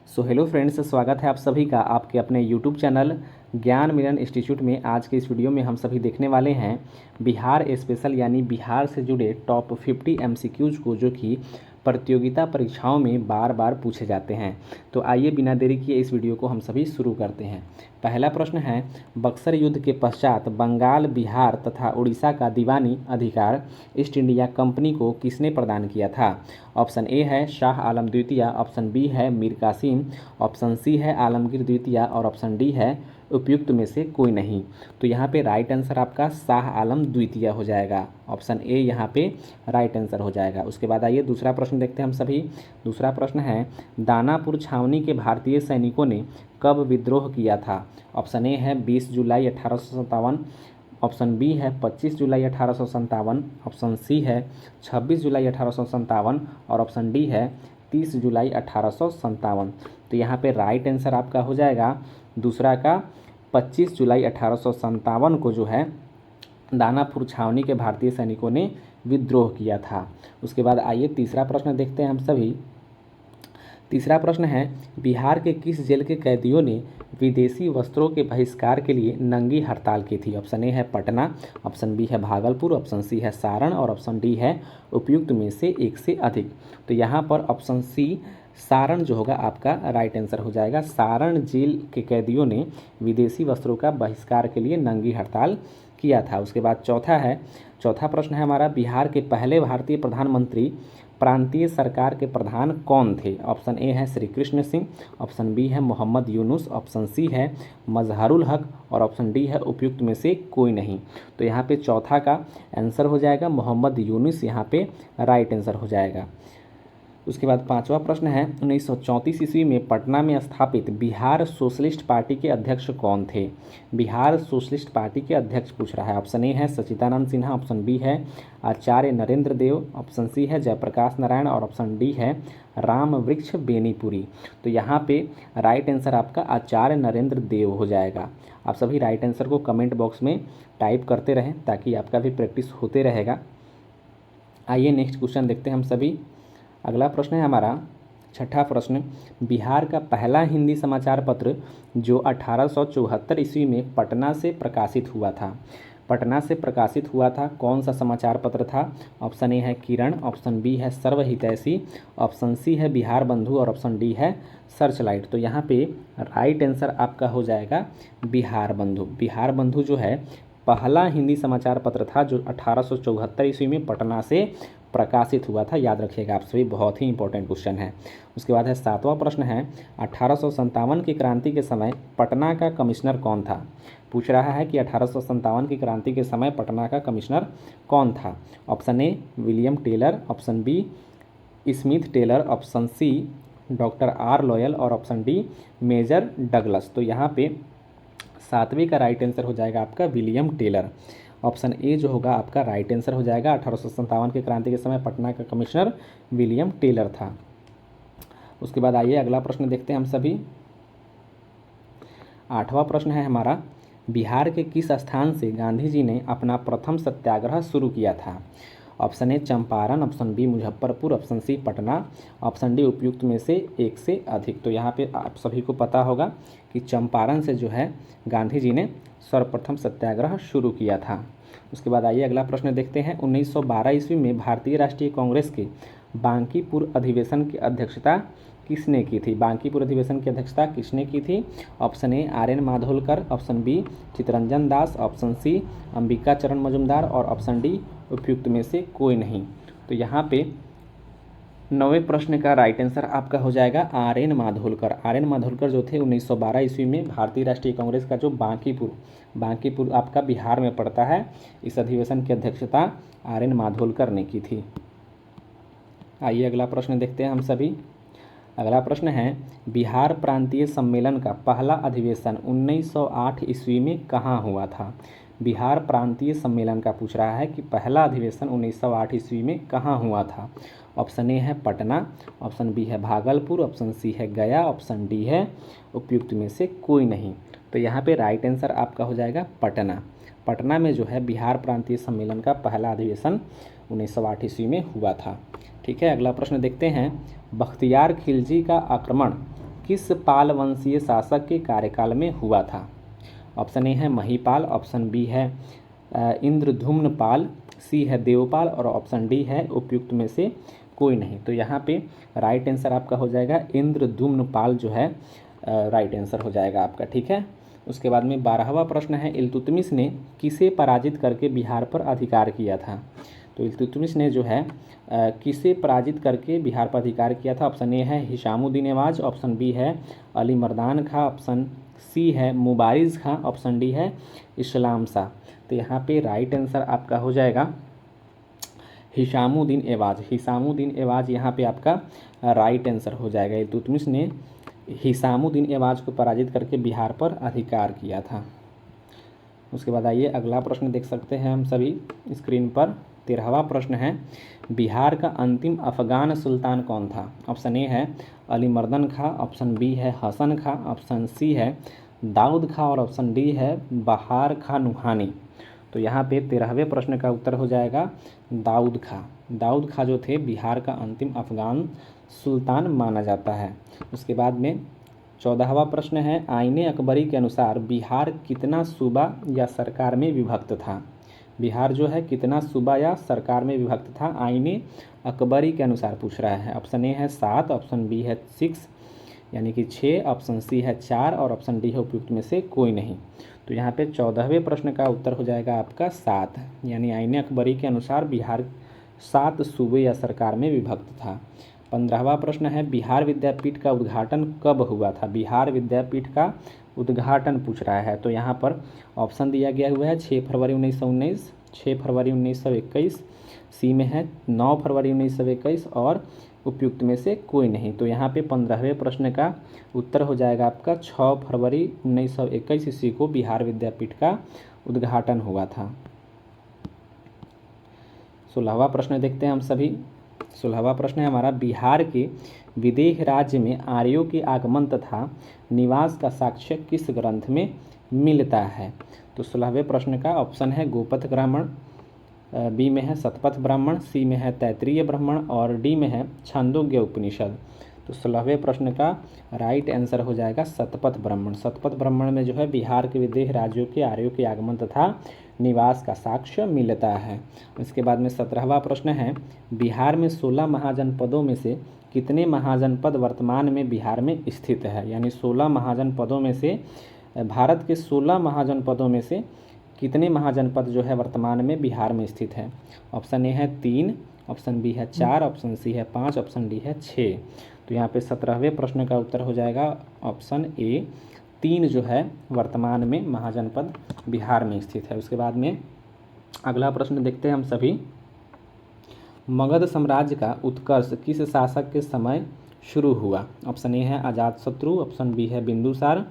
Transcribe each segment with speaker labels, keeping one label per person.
Speaker 1: So hello friends, स्वागत है आप सभी का आपके अपने यूट्यूब चैनल ज्ञान मिलन इंस्टीट्यूट में। आज के इस वीडियो में हम सभी देखने वाले हैं बिहार स्पेशल यानी बिहार से जुड़े टॉप 50 एमसीक्यूज़ को, जो कि प्रतियोगिता परीक्षाओं में बार बार पूछे जाते हैं। तो आइए बिना देरी किए इस वीडियो को हम सभी शुरू करते हैं। पहला प्रश्न है, बक्सर युद्ध के पश्चात बंगाल, बिहार तथा उड़ीसा का दीवानी अधिकार ईस्ट इंडिया कंपनी को किसने प्रदान किया था? ऑप्शन ए है शाह आलम द्वितीय, ऑप्शन बी है मीर कासिम, ऑप्शन सी है आलमगीर द्वितीय और ऑप्शन डी है उपयुक्त में से कोई नहीं। तो यहाँ पे राइट आंसर आपका शाह आलम द्वितीय हो जाएगा। ऑप्शन ए यहाँ पे राइट आंसर हो जाएगा। उसके बाद आइए दूसरा प्रश्न देखते हैं हम सभी। दूसरा प्रश्न है, दानापुर छावनी के भारतीय सैनिकों ने कब विद्रोह किया था? ऑप्शन ए है 20 जुलाई 1857, ऑप्शन बी है 25 जुलाई 1857, ऑप्शन सी है 26 जुलाई 1857 और ऑप्शन डी है 30 जुलाई 1857। तो यहाँ पे राइट आंसर आपका हो जाएगा दूसरा का 25 जुलाई 1857 को जो है दानापुर छावनी के भारतीय सैनिकों ने विद्रोह किया था। उसके बाद आइए तीसरा प्रश्न देखते हैं हम सभी। तीसरा प्रश्न है, बिहार के किस जेल के कैदियों ने विदेशी वस्त्रों के बहिष्कार के लिए नंगी हड़ताल की थी? ऑप्शन ए है पटना, ऑप्शन बी है भागलपुर, ऑप्शन सी है सारण और ऑप्शन डी है उपयुक्त में से एक से अधिक। तो यहाँ पर ऑप्शन सी सारण जो होगा आपका राइट आंसर हो जाएगा। सारण जेल के कैदियों ने विदेशी वस्त्रों का बहिष्कार के लिए नंगी हड़ताल किया था। उसके बाद चौथा प्रश्न है हमारा, बिहार के पहले भारतीय प्रधानमंत्री प्रांतीय सरकार के प्रधान कौन थे? ऑप्शन ए है श्री कृष्ण सिंह, ऑप्शन बी है मोहम्मद यूनुस, ऑप्शन सी है मजहरुल हक और ऑप्शन डी है उपयुक्त में से कोई नहीं। तो यहाँ पे चौथा का आंसर हो जाएगा मोहम्मद यूनुस, यहाँ पे राइट आंसर हो जाएगा। उसके बाद पांचवा प्रश्न है, 1934 ईस्वी में पटना में स्थापित बिहार सोशलिस्ट पार्टी के अध्यक्ष कौन थे? बिहार सोशलिस्ट पार्टी के अध्यक्ष पूछ रहा है। ऑप्शन ए है सच्चिदानंद सिन्हा, ऑप्शन बी है आचार्य नरेंद्र देव, ऑप्शन सी है जयप्रकाश नारायण और ऑप्शन डी है राम वृक्ष बेनीपुरी। तो यहाँ पे राइट आंसर आपका आचार्य नरेंद्र देव हो जाएगा। आप सभी राइट आंसर को कमेंट बॉक्स में टाइप करते रहें ताकि आपका भी प्रैक्टिस होते रहेगा। आइए नेक्स्ट क्वेश्चन देखते हैं हम सभी। अगला प्रश्न है हमारा छठा प्रश्न, बिहार का पहला हिंदी समाचार पत्र जो 1874 ईस्वी में पटना से प्रकाशित हुआ था, पटना से प्रकाशित हुआ था, कौन सा समाचार पत्र था? ऑप्शन ए है किरण, ऑप्शन बी है सर्वहितैषी, ऑप्शन सी है बिहार बंधु और ऑप्शन डी है सर्चलाइट। तो यहाँ पे राइट आंसर आपका हो जाएगा बिहार बंधु। बिहार बंधु जो है पहला हिंदी समाचार पत्र था जो 1874 ईस्वी में पटना से प्रकाशित हुआ था। याद रखिएगा आप सभी, बहुत ही इंपॉर्टेंट क्वेश्चन है। उसके बाद है सातवां प्रश्न है, 1857 की क्रांति के समय पटना का कमिश्नर कौन था? पूछ रहा है कि 1857 की क्रांति के समय पटना का कमिश्नर कौन था? Option A William Taylor, option B Smith Taylor, option C doctor R Lyall और ऑप्शन डी मेजर डगलस। तो यहाँ पे सातवें का राइट आंसर हो जाएगा आपका विलियम टेलर। ऑप्शन ए जो होगा आपका राइट आंसर हो जाएगा। 1857 की क्रांति के समय पटना का कमिश्नर विलियम टेलर था। उसके बाद आइए अगला प्रश्न देखते हैं हम सभी। आठवां प्रश्न है हमारा, बिहार के किस स्थान से गांधी जी ने अपना प्रथम सत्याग्रह शुरू किया था? Option A Champaran, option B Muzaffarpur, option C Patna, option D उपयुक्त में से एक से अधिक। तो यहाँ पे आप सभी को पता होगा कि चंपारण से जो है गांधी जी ने सर्वप्रथम सत्याग्रह शुरू किया था। उसके बाद आइए अगला प्रश्न देखते हैं। 1912 ईस्वी में भारतीय राष्ट्रीय कांग्रेस के बांकीपुर अधिवेशन की अध्यक्षता किसने की थी? बांकीपुर अधिवेशन की अध्यक्षता किसने की थी? Option A R N Mudholkar, option B Chittaranjan Das, option C Ambika Charan Majumdar और ऑप्शन डी उपयुक्त में से कोई नहीं। तो यहाँ पे 9वें प्रश्न का राइट आंसर आपका हो जाएगा आर एन माधोलकर। आर एन माधोलकर जो थे 1912 ईस्वी में भारतीय राष्ट्रीय कांग्रेस का जो बांकीपुर आपका बिहार में पड़ता है, इस अधिवेशन की अध्यक्षता आर एन माधोलकर ने की थी। आइए अगला प्रश्न देखते हैं हम सभी। अगला प्रश्न है, बिहार प्रांतीय सम्मेलन का पहला अधिवेशन 1908 ईस्वी में कहाँ हुआ था? बिहार प्रांतीय सम्मेलन का पूछ रहा है कि पहला अधिवेशन 1908 ईस्वी में कहाँ हुआ था? ऑप्शन ए है पटना, ऑप्शन बी है भागलपुर, ऑप्शन सी है गया, ऑप्शन डी है उपयुक्त में से कोई नहीं। तो यहाँ पे राइट आंसर आपका हो जाएगा पटना। पटना में जो है बिहार प्रांतीय सम्मेलन का पहला अधिवेशन 1908 ईस्वी में हुआ था। ठीक है, अगला प्रश्न देखते हैं। बख्तियार खिलजी का आक्रमण किस पाल वंशीय शासक के कार्यकाल में हुआ था? ऑप्शन ए है महीपाल, ऑप्शन बी है इंद्रद्युम्न पाल, सी है देवपाल और ऑप्शन डी है उपयुक्त में से कोई नहीं। तो यहाँ पे राइट आंसर आपका हो जाएगा इंद्रद्युम्न पाल जो है राइट आंसर हो जाएगा आपका, ठीक है। उसके बाद में 12वां प्रश्न है, इल्तुतमिश ने किसे पराजित करके बिहार पर अधिकार किया था? तो इल्तुतमिश ने जो है किसे पराजित करके बिहार पर अधिकार किया था? ऑप्शन ए है हिशामुद्दीन ऐवाज, ऑप्शन बी है अली मर्दान खां, ऑप्शन सी है मुबारिज़ खां, ऑप्शन डी है इस्लाम शाह। तो यहाँ पे राइट आंसर आपका हो जाएगा हिशामुद्दीन ऐवाज। हिशामुद्दीन ऐवाज यहाँ पे आपका राइट आंसर हो जाएगा। इल्तुतमिश ने हिशामुद्दीन ऐवाज को पराजित करके बिहार पर अधिकार किया था। उसके बाद आइए अगला प्रश्न देख सकते हैं हम सभी स्क्रीन पर। 13वां प्रश्न है, बिहार का अंतिम अफगान सुल्तान कौन था? ऑप्शन ए है अली मर्दन खां, ऑप्शन बी है हसन खां, ऑप्शन सी है दाऊद खां और ऑप्शन डी है बहार खां नुहानी। तो यहाँ पे 13वें प्रश्न का उत्तर हो जाएगा दाऊद खां। दाऊद खां जो थे बिहार का अंतिम अफगान सुल्तान माना जाता है। उसके बाद में 14वां प्रश्न है, आईने अकबरी के अनुसार बिहार कितना सूबा या सरकार में विभक्त था? बिहार जो है कितना सूबा या सरकार में विभक्त था आईने अकबरी के अनुसार पूछ रहा है। ऑप्शन ए है 7, ऑप्शन बी है 6 यानी कि 6, ऑप्शन सी है 4 और ऑप्शन डी है उपयुक्त में से कोई नहीं। तो यहाँ पे 14वें प्रश्न का उत्तर हो जाएगा आपका 7, यानी आईने अकबरी के अनुसार बिहार 7 सूबे या सरकार में विभक्त था। 15वां प्रश्न है, बिहार विद्यापीठ का उद्घाटन कब हुआ था? बिहार विद्यापीठ का उद्घाटन पूछ रहा है। तो यहाँ पर ऑप्शन दिया गया हुआ है 6 फरवरी 1919, 6 फरवरी 1921, सी में है 9 फरवरी 1921 और उपयुक्त में से कोई नहीं। तो यहाँ पे 15वें प्रश्न का उत्तर हो जाएगा आपका 6 फरवरी 1921 ईस्वी को बिहार विद्यापीठ का उद्घाटन हुआ था। 16वां प्रश्न देखते हैं हम सभी। 16वां प्रश्न है हमारा, बिहार के विदेह राज्य में आर्यों के आगमन तथा निवास का साक्ष्य किस ग्रंथ में मिलता है? तो 16वें प्रश्न का ऑप्शन है गोपथ ब्राह्मण, बी में है शतपथ ब्राह्मण, सी में है तैत्तिरीय ब्राह्मण और डी में है छांदोग्य उपनिषद। तो 16वें प्रश्न का राइट आंसर हो जाएगा शतपथ ब्राह्मण। शतपथ ब्राह्मण में जो है बिहार के विदेह राज्यों के आर्यों के आगमन तथा निवास का साक्ष्य मिलता है। इसके बाद में 17वां प्रश्न है, बिहार में 16 महाजनपदों में से कितने महाजनपद वर्तमान में बिहार में स्थित है? यानी 16 महाजनपदों में से भारत के 16 महाजनपदों में से कितने महाजनपद जो है वर्तमान में बिहार में स्थित है? ऑप्शन ए है 3, ऑप्शन बी है 4, ऑप्शन सी है 5, ऑप्शन डी है 6। तो यहाँ पे 17वें प्रश्न का उत्तर हो जाएगा ऑप्शन ए 3 जो है वर्तमान में महाजनपद बिहार में स्थित है। उसके बाद में अगला प्रश्न देखते हैं हम सभी। मगध साम्राज्य का उत्कर्ष किस शासक के समय शुरू हुआ? ऑप्शन ए है अजातशत्रु, ऑप्शन बी है बिंदुसार,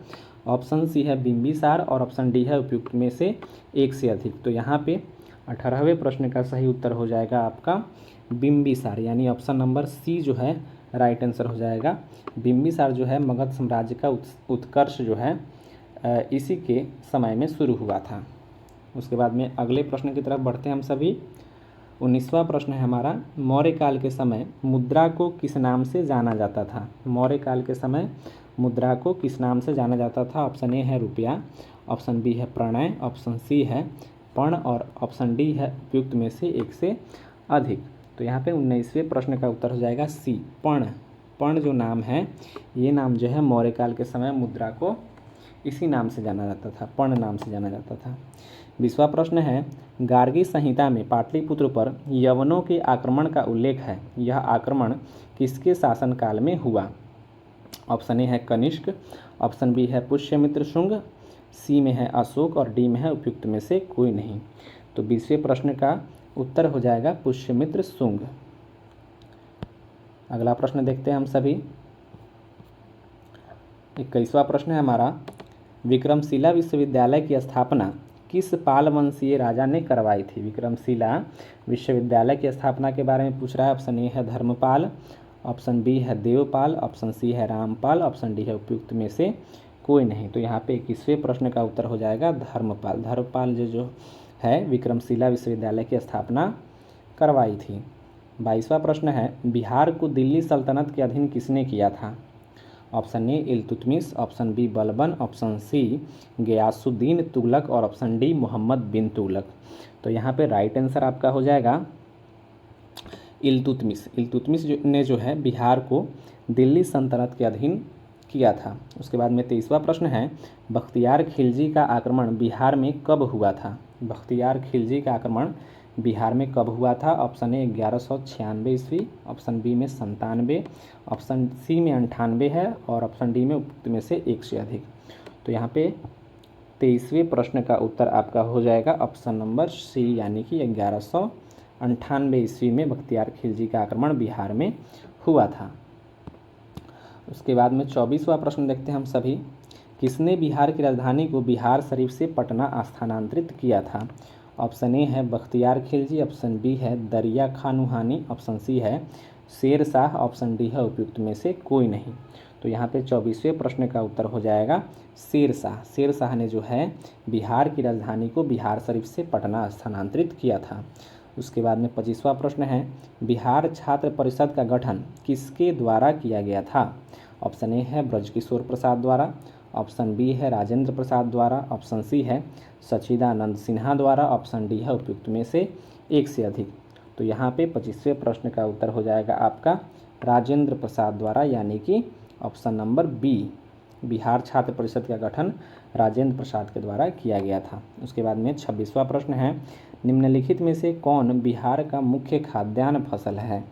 Speaker 1: ऑप्शन सी है बिंबिसार और ऑप्शन डी है उपयुक्त में से एक से अधिक। तो यहाँ पे 18वें प्रश्न का सही उत्तर हो जाएगा आपका बिंबिसार, यानी ऑप्शन नंबर सी जो है राइट आंसर हो जाएगा। बिंबिसार जो है मगध साम्राज्य का उत्कर्ष जो है इसी के समय में शुरू हुआ था। उसके बाद में अगले प्रश्न की तरफ बढ़ते हैं हम सभी। 19वां प्रश्न है हमारा, मौर्य काल के समय मुद्रा को किस नाम से जाना जाता था? मौर्य काल के समय मुद्रा को किस नाम से जाना जाता था? ऑप्शन ए है रुपया, ऑप्शन बी है प्रणय, ऑप्शन सी है पर्ण और ऑप्शन डी है उपयुक्त में से एक से अधिक। तो यहाँ पे 19वें प्रश्न का उत्तर हो जाएगा सी पर्ण। पर्ण जो नाम है ये नाम जो है मौर्य काल के समय मुद्रा को इसी नाम से जाना जाता था, पर्ण नाम से जाना जाता था। 20वां प्रश्न है, गार्गी संहिता में पाटलिपुत्र पर यवनों के आक्रमण का उल्लेख है। यह आक्रमण किसके शासनकाल में हुआ? ऑप्शन ए है कनिष्क, ऑप्शन बी है पुष्यमित्र शुंग, सी में है अशोक और डी में है उपयुक्त में से कोई नहीं। तो 20वें प्रश्न का उत्तर हो जाएगा पुष्यमित्र शुंग। अगला प्रश्न देखते हैं हम सभी। 21वां प्रश्न है हमारा, विक्रमशिला विश्वविद्यालय की स्थापना किस पाल वंशीय राजा ने करवाई थी? विक्रमशिला विश्वविद्यालय की स्थापना के बारे में पूछ रहा है। ऑप्शन ए है धर्मपाल, ऑप्शन बी है देवपाल, ऑप्शन सी है रामपाल, ऑप्शन डी है उपयुक्त में से कोई नहीं। तो यहाँ पे 21वें प्रश्न का उत्तर हो जाएगा धर्मपाल। धर्मपाल जो है विक्रमशिला विश्वविद्यालय की स्थापना करवाई थी। 22वां प्रश्न है, बिहार को दिल्ली सल्तनत के अधीन किसने किया था? Option A Iltutmish, option B Balban, option C Ghiyasuddin Tughlaq और ऑप्शन डी मोहम्मद बिन तुगलक। तो यहाँ पे राइट आंसर आपका हो जाएगा इल्तुतमिश। इल्तुतमिश ने जो है बिहार को दिल्ली सल्तनत के अधीन किया था। उसके बाद में 23वां प्रश्न है, बख्तियार खिलजी का आक्रमण बिहार में कब हुआ था? बख्तियार खिलजी का आक्रमण बिहार में कब हुआ था? ऑप्शन ए 1196 ईस्वी, ऑप्शन बी में 97, ऑप्शन सी में 98 है और ऑप्शन डी में उपयुक्त में से एक से अधिक। तो यहाँ पे 23वें प्रश्न का उत्तर आपका हो जाएगा ऑप्शन नंबर सी, यानी कि 1198 ईस्वी में बख्तियार खिलजी का आक्रमण बिहार में हुआ था। उसके बाद में 24वां प्रश्न देखते हैं हम सभी, किसने बिहार की राजधानी को बिहार शरीफ से पटना स्थानांतरित किया था? ऑप्शन ए है बख्तियार खिलजी, ऑप्शन बी है दरिया खान नूहानी, ऑप्शन सी है शेर शाह, ऑप्शन डी है उपयुक्त में से कोई नहीं। तो यहाँ पे 24वें प्रश्न का उत्तर हो जाएगा शेर शाह। शेर शाह ने जो है बिहार की राजधानी को बिहार शरीफ से पटना स्थानांतरित किया था। उसके बाद में 25वां प्रश्न है, बिहार छात्र परिषद का गठन किसके द्वारा किया गया था? ऑप्शन ए है ब्रजकिशोर प्रसाद द्वारा, ऑप्शन बी है राजेंद्र प्रसाद द्वारा, ऑप्शन सी है सच्चिदानंद सिन्हा द्वारा, ऑप्शन डी है उपयुक्त में से एक से अधिक। तो यहाँ पे 25वें प्रश्न का उत्तर हो जाएगा आपका राजेंद्र प्रसाद द्वारा, यानी कि ऑप्शन नंबर बी। बिहार छात्र परिषद का गठन राजेंद्र प्रसाद के द्वारा किया गया था। उसके बाद में 26वां प्रश्न है, निम्नलिखित में से कौन बिहार का मुख्य खाद्यान्न फसल है?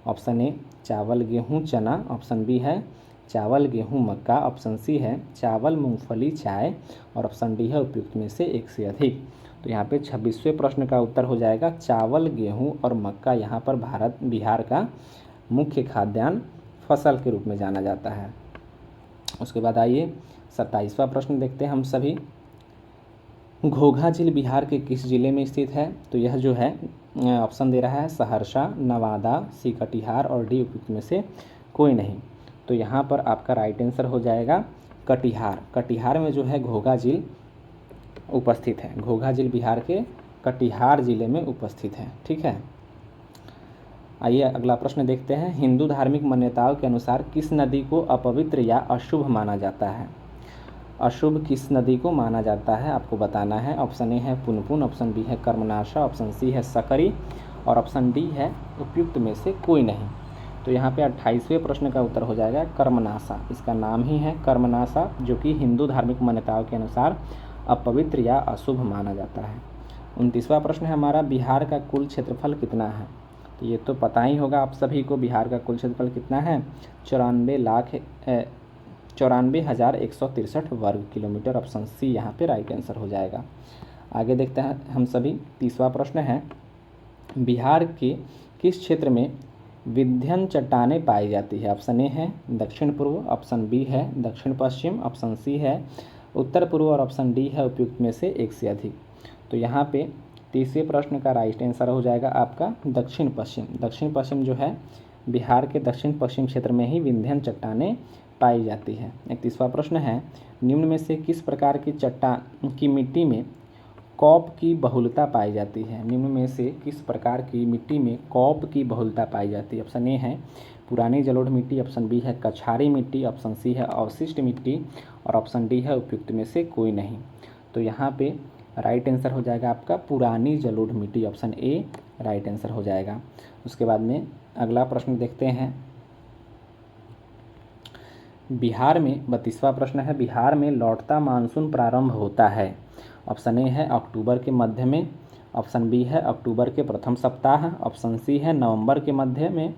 Speaker 1: ऑप्शन ए चावल गेहूं चना, ऑप्शन बी है चावल गेहूं मक्का, ऑप्शन सी है चावल मूंगफली चाय और ऑप्शन डी है उपयुक्त में से एक से अधिक। तो यहाँ पे 26वें प्रश्न का उत्तर हो जाएगा चावल गेहूं और मक्का यहाँ पर बिहार का मुख्य खाद्यान्न फसल के रूप में जाना जाता है। उसके बाद आइए 27वां प्रश्न देखते हैं हम सभी, घोघा झील बिहार के किस जिले में स्थित है? तो यह जो है ऑप्शन दे रहा है सहरसा, नवादा, सी कटिहार और डी उपयुक्त में से कोई नहीं। तो यहाँ पर आपका राइट आंसर हो जाएगा कटिहार। कटिहार में जो है घोघा झील उपस्थित है। घोघा झील बिहार के कटिहार जिले में उपस्थित है। ठीक है, आइए अगला प्रश्न देखते हैं, हिंदू धार्मिक मान्यताओं के अनुसार किस नदी को अपवित्र या अशुभ माना जाता है? अशुभ किस नदी को माना जाता है आपको बताना है। ऑप्शन ए है पुनपुन, ऑप्शन बी है कर्मनाशा, ऑप्शन सी है सकरी और ऑप्शन डी है उपयुक्त में से कोई नहीं। तो यहाँ पे 28वें प्रश्न का उत्तर हो जाएगा कर्मनाशा। इसका नाम ही है कर्मनाशा, जो कि हिंदू धार्मिक मान्यताओं के अनुसार अपवित्र या अशुभ माना जाता है। 29वां प्रश्न है हमारा, बिहार का कुल क्षेत्रफल कितना है? तो ये तो पता ही होगा आप सभी को, बिहार का कुल क्षेत्रफल कितना है? 94,163 वर्ग किलोमीटर। ऑप्शन सी यहाँ पे राइट आंसर हो जाएगा। आगे देखते हैं हम सभी, 30वां प्रश्न है, बिहार के किस क्षेत्र में विंध्य चट्टानें पाई जाती है? ऑप्शन ए है दक्षिण पूर्व, ऑप्शन बी है दक्षिण पश्चिम, ऑप्शन सी है उत्तर पूर्व और ऑप्शन डी है उपयुक्त में से एक से अधिक। तो यहाँ पे 30वें प्रश्न का राइट आंसर हो जाएगा आपका दक्षिण पश्चिम। दक्षिण पश्चिम जो है बिहार के दक्षिण पश्चिम क्षेत्र में ही विंध्य चट्टानें पाई जाती है। 31वां प्रश्न है, निम्न में से किस प्रकार की चट्टान की मिट्टी में कॉप की बहुलता पाई जाती है? निम्न में से किस प्रकार की मिट्टी में कॉप की बहुलता पाई जाती है? ऑप्शन ए है पुरानी जलोढ़ मिट्टी, ऑप्शन बी है कछारी मिट्टी, ऑप्शन सी है अवशिष्ट मिट्टी और ऑप्शन डी है उपयुक्त में से कोई नहीं। तो यहाँ पे राइट आंसर हो जाएगा आपका पुरानी जलोढ़ मिट्टी, ऑप्शन ए राइट आंसर हो जाएगा। उसके बाद में अगला प्रश्न देखते हैं, बिहार में 32वां प्रश्न है, बिहार में लौटता मानसून प्रारंभ होता है? ऑप्शन ए है अक्टूबर के मध्य में, ऑप्शन बी है अक्टूबर के प्रथम सप्ताह, ऑप्शन सी है नवंबर के मध्य में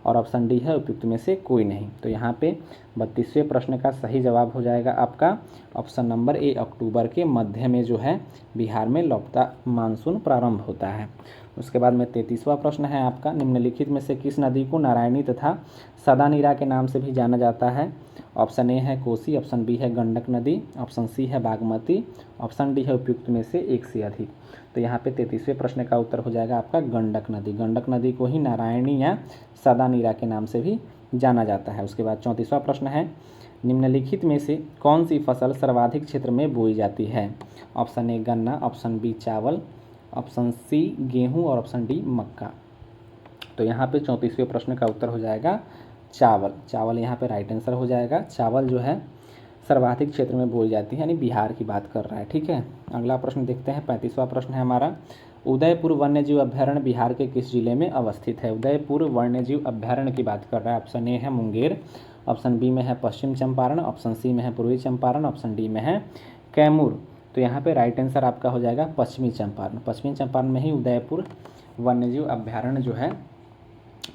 Speaker 1: और ऑप्शन डी है उपयुक्त में से कोई नहीं। तो यहाँ पे 32वें प्रश्न का सही जवाब हो जाएगा आपका ऑप्शन नंबर ए, अक्टूबर के मध्य में जो है बिहार में लौटता मानसून प्रारंभ होता है। उसके बाद में 33वां प्रश्न है आपका, निम्नलिखित में से किस नदी को नारायणी तथा सदानीरा के नाम से भी जाना जाता है? ऑप्शन ए है कोसी, ऑप्शन बी है गंडक नदी, ऑप्शन सी है बागमती, ऑप्शन डी है उपयुक्त में से एक से अधिक। तो यहाँ पे 33वें प्रश्न का उत्तर हो जाएगा आपका गंडक नदी। गंडक नदी को ही नारायणी या सदानीरा के नाम से भी जाना जाता है। उसके बाद 34वां प्रश्न है, निम्नलिखित में से कौन सी फसल सर्वाधिक क्षेत्र में बोई जाती है? ऑप्शन ए गन्ना, ऑप्शन बी चावल, ऑप्शन सी गेहूँ और ऑप्शन डी मक्का। तो यहाँ पे 34वें प्रश्न का उत्तर हो जाएगा चावल, चावल यहाँ पे राइट आंसर हो जाएगा। चावल जो है सर्वाधिक क्षेत्र में बोई जाती है, यानी बिहार की बात कर रहा है, ठीक है। अगला प्रश्न देखते हैं, 35वां प्रश्न है हमारा, उदयपुर वन्यजीव अभ्यारण्य बिहार के किस जिले में अवस्थित है? उदयपुर वन्यजीव अभ्यारण्य की बात कर रहा है। ऑप्शन ए है मुंगेर, ऑप्शन बी में है पश्चिम चंपारण, ऑप्शन सी में है पूर्वी चंपारण, ऑप्शन डी में है कैमूर। तो यहाँ पे राइट आंसर आपका हो जाएगा पश्चिमी चंपारण। पश्चिमी चंपारण में ही उदयपुर वन्यजीव अभ्यारण्य जो है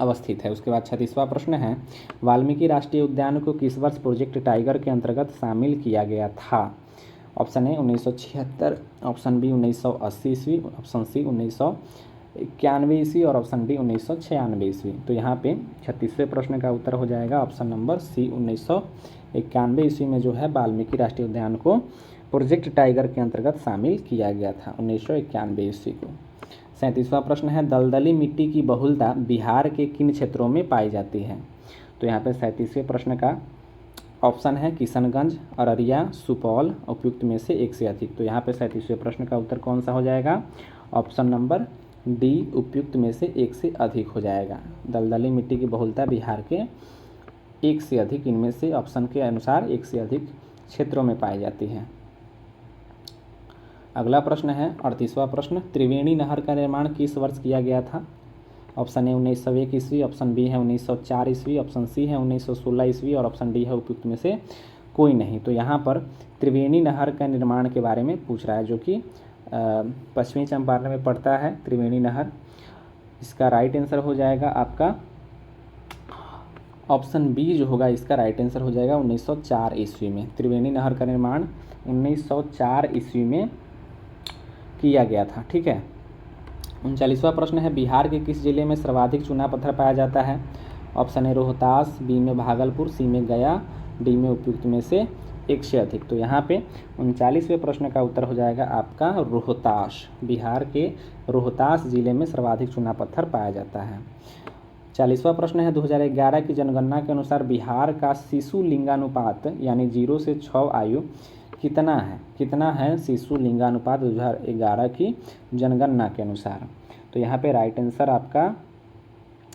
Speaker 1: अवस्थित है। उसके बाद 36वां प्रश्न है, वाल्मीकि राष्ट्रीय उद्यान को किस वर्ष प्रोजेक्ट टाइगर के अंतर्गत शामिल किया गया था? ऑप्शन ए 1976, ऑप्शन बी 1980 ईस्वी, ऑप्शन सी 1991 ईस्वी और ऑप्शन डी 1996 ईस्वी। तो यहाँ पे 36वें प्रश्न का उत्तर हो जाएगा ऑप्शन नंबर सी 1991 ईस्वी में जो है वाल्मीकि राष्ट्रीय उद्यान को प्रोजेक्ट टाइगर के अंतर्गत शामिल किया गया था 1991 ईस्वी को। 37वां प्रश्न है, दलदली मिट्टी की बहुलता बिहार के किन क्षेत्रों में पाई जाती है? तो यहाँ पे 37वें प्रश्न का ऑप्शन है किशनगंज, अररिया, सुपौल, उपयुक्त में से एक से अधिक। तो यहाँ पे 37वें प्रश्न का उत्तर कौन सा हो जाएगा? ऑप्शन नंबर डी, उपयुक्त में से एक से अधिक हो जाएगा। दलदली मिट्टी की बहुलता बिहार के एक से अधिक, इनमें से ऑप्शन के अनुसार एक से अधिक क्षेत्रों में पाई जाती है। अगला प्रश्न है 38वां प्रश्न, त्रिवेणी नहर का निर्माण किस वर्ष किया गया था? ऑप्शन ए 1901 ईस्वी, ऑप्शन बी है 1904 ईस्वी, ऑप्शन सी है 1916 ईस्वी और ऑप्शन डी है उपयुक्त में से कोई नहीं। तो यहाँ पर त्रिवेणी नहर का निर्माण के बारे में पूछ रहा है, जो कि पश्चिमी चंपारण में पड़ता है त्रिवेणी नहर। इसका राइट आंसर हो जाएगा आपका ऑप्शन बी जो होगा, इसका राइट आंसर हो जाएगा 1904 ईस्वी में। त्रिवेणी नहर का निर्माण 1904 ईस्वी में किया गया था, ठीक है। 39वां प्रश्न है, बिहार के किस जिले में सर्वाधिक चूना पत्थर पाया जाता है? ऑप्शन ए रोहतास, बी में भागलपुर, सी में गया, डी में उपयुक्त में से एक से अधिक। तो यहाँ पे 39वें प्रश्न का उत्तर हो जाएगा आपका रोहतास। बिहार के रोहतास जिले में सर्वाधिक चूना पत्थर पाया जाता है। 40वां प्रश्न है, 2011 की जनगणना के अनुसार बिहार का शिशु लिंगानुपात यानी 0 से 6 आयु कितना है शिशु लिंगानुपात 2011 की जनगणना के अनुसार? तो यहाँ पे राइट आंसर आपका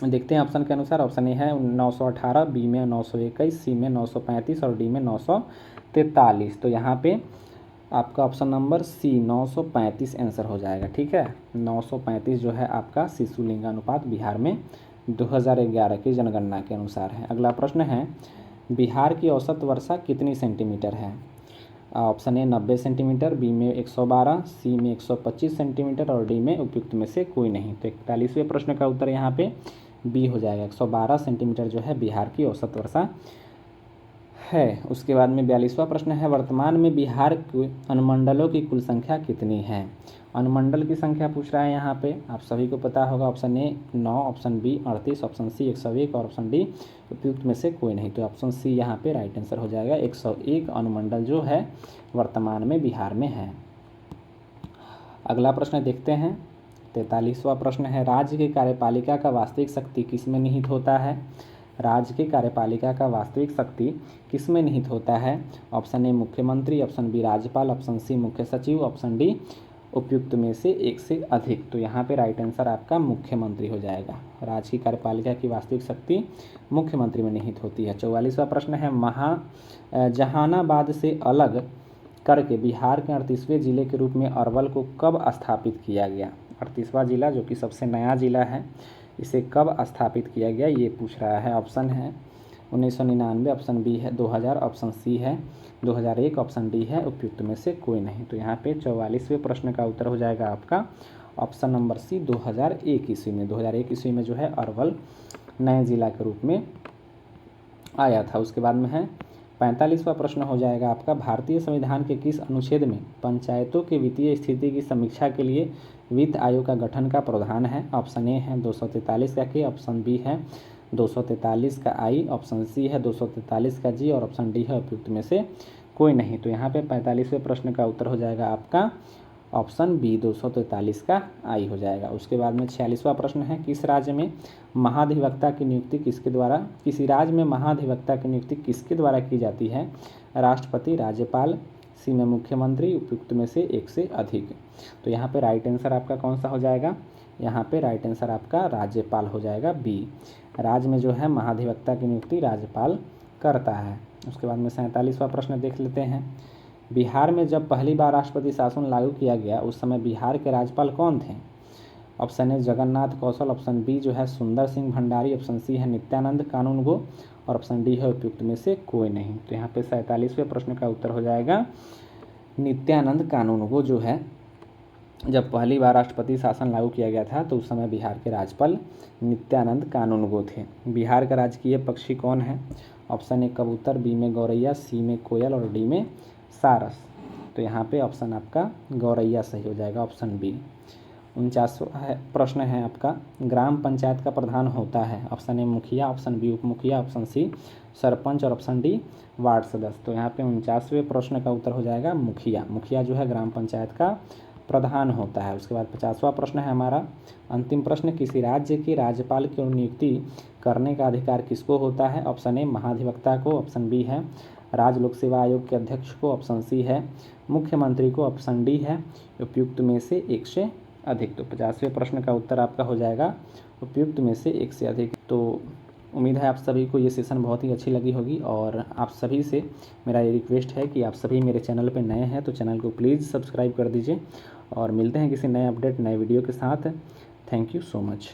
Speaker 1: देखते हैं ऑप्शन के अनुसार। ऑप्शन ए है 918, बी में 921, सी में 935 और डी में 943। तो यहाँ पे आपका ऑप्शन नंबर सी 935 आंसर हो जाएगा, ठीक है। 935 जो है आपका शिशु लिंगानुपात बिहार में 2011 की जनगणना के अनुसार है। अगला प्रश्न है, बिहार की औसत वर्षा कितनी सेंटीमीटर है? ऑप्शन ए 90 सेंटीमीटर, बी में 112, सी में 125 सेंटीमीटर और डी में उपयुक्त में से कोई नहीं। तो 41वें प्रश्न का उत्तर यहाँ पे बी हो जाएगा, 112 सेंटीमीटर जो है बिहार की औसत वर्षा है। उसके बाद में 42वां प्रश्न है, वर्तमान में बिहार के अनुमंडलों की कुल संख्या कितनी है? अनुमंडल की संख्या पूछ रहा है यहाँ पे, आप सभी को पता होगा। Option A 9, option B 38, option C 101 और ऑप्शन डी उपयुक्त में से कोई नहीं। तो ऑप्शन सी यहाँ पे राइट आंसर हो जाएगा। 101 अनुमंडल जो है वर्तमान में बिहार में है। अगला प्रश्न देखते हैं, 43वां प्रश्न है, राज्य की कार्यपालिका का वास्तविक शक्ति किस में निहित होता है? राज्य की कार्यपालिका का वास्तविक शक्ति किस में निहित होता है? ऑप्शन ए मुख्यमंत्री, ऑप्शन बी राज्यपाल, ऑप्शन सी मुख्य सचिव, ऑप्शन डी उपयुक्त में से एक से अधिक। तो यहाँ पे राइट आंसर आपका मुख्यमंत्री हो जाएगा। राज्य की कार्यपालिका की वास्तविक शक्ति मुख्यमंत्री में निहित होती है। 44वां प्रश्न है, जहानाबाद से अलग करके बिहार के 38वें जिले के रूप में अरवल को कब स्थापित किया गया? 38वां जिला जो कि सबसे नया जिला है, इसे कब स्थापित किया गया ये पूछ रहा है। ऑप्शन है 1999, ऑप्शन बी है 2000, ऑप्शन सी है 2001, ऑप्शन डी है उपयुक्त में से कोई नहीं। तो यहाँ पे 44वें प्रश्न का उत्तर हो जाएगा आपका ऑप्शन नंबर सी 2001 ईस्वी में। 2001 ईस्वी में जो है अरवल नए जिला के रूप में आया था। उसके बाद में है 45वां प्रश्न हो जाएगा आपका, भारतीय संविधान के किस अनुच्छेद में पंचायतों के वित्तीय स्थिति की समीक्षा के लिए वित्त आयोग का गठन का प्रावधान है? ऑप्शन ए है 243 का के, ऑप्शन बी है 243 का आई, ऑप्शन सी है 243 का जी और ऑप्शन डी है उपयुक्त में से कोई नहीं। तो यहाँ पे 45वें प्रश्न का उत्तर हो जाएगा आपका ऑप्शन बी 243 का आई हो जाएगा। उसके बाद में 46वां प्रश्न है, किस राज्य में महाधिवक्ता की नियुक्ति किसी राज्य में महाधिवक्ता की नियुक्ति किसके द्वारा की जाती है? राष्ट्रपति, राज्यपाल, सी में मुख्यमंत्री, उपयुक्त में से एक से अधिक। तो यहाँ पे राइट आंसर आपका कौन सा हो जाएगा? यहाँ पे राइट आंसर आपका राज्यपाल हो जाएगा बी। राज्य में जो है महाधिवक्ता की नियुक्ति राज्यपाल करता है। उसके बाद में 47वां प्रश्न देख लेते हैं। बिहार में जब पहली बार राष्ट्रपति शासन लागू किया गया उस समय बिहार के राज्यपाल कौन थे? Option A Jagannath Kaushal, option B जो है सुंदर सिंह भंडारी, ऑप्शन सी है नित्यानंद कानूनगो और ऑप्शन डी है उपयुक्त में से कोई नहीं। तो यहाँ पे 47वें प्रश्न का उत्तर हो जाएगा नित्यानंद कानूनगो जो है जब पहली बार राष्ट्रपति शासन लागू किया गया था तो उस समय बिहार के राज्यपाल नित्यानंद कानूनगो थे। बिहार का राजकीय पक्षी कौन है? ऑप्शन ए कबूतर, बी में गौरैया, सी में कोयल और डी में सारस। तो यहाँ पे ऑप्शन आपका गौरैया सही हो जाएगा, ऑप्शन बी। 49वां प्रश्न है आपका, ग्राम पंचायत का प्रधान होता है? ऑप्शन ए मुखिया, ऑप्शन बी उप मुखिया, ऑप्शन सी सरपंच और ऑप्शन डी वार्ड सदस्य। तो यहाँ पे 49वें प्रश्न का उत्तर हो जाएगा मुखिया। मुखिया जो है ग्राम पंचायत का प्रधान होता है। उसके बाद 50वां प्रश्न है हमारा अंतिम प्रश्न, किसी राज्य के राज्यपाल की नियुक्ति करने का अधिकार किसको होता है? ऑप्शन ए महाधिवक्ता को, ऑप्शन बी है राज्य लोक सेवा आयोग के अध्यक्ष को, ऑप्शन सी है मुख्यमंत्री को, ऑप्शन डी है उपयुक्त में से एक से अधिक। तो 50वें प्रश्न का उत्तर आपका हो जाएगा उपयुक्त में से एक से अधिक। तो उम्मीद है आप सभी को ये सेशन बहुत ही अच्छी लगी होगी और आप सभी से मेरा ये रिक्वेस्ट है कि आप सभी मेरे चैनल पर नए हैं तो चैनल को प्लीज़ सब्सक्राइब कर दीजिए और मिलते हैं किसी नए अपडेट नए वीडियो के साथ। Thank you so much.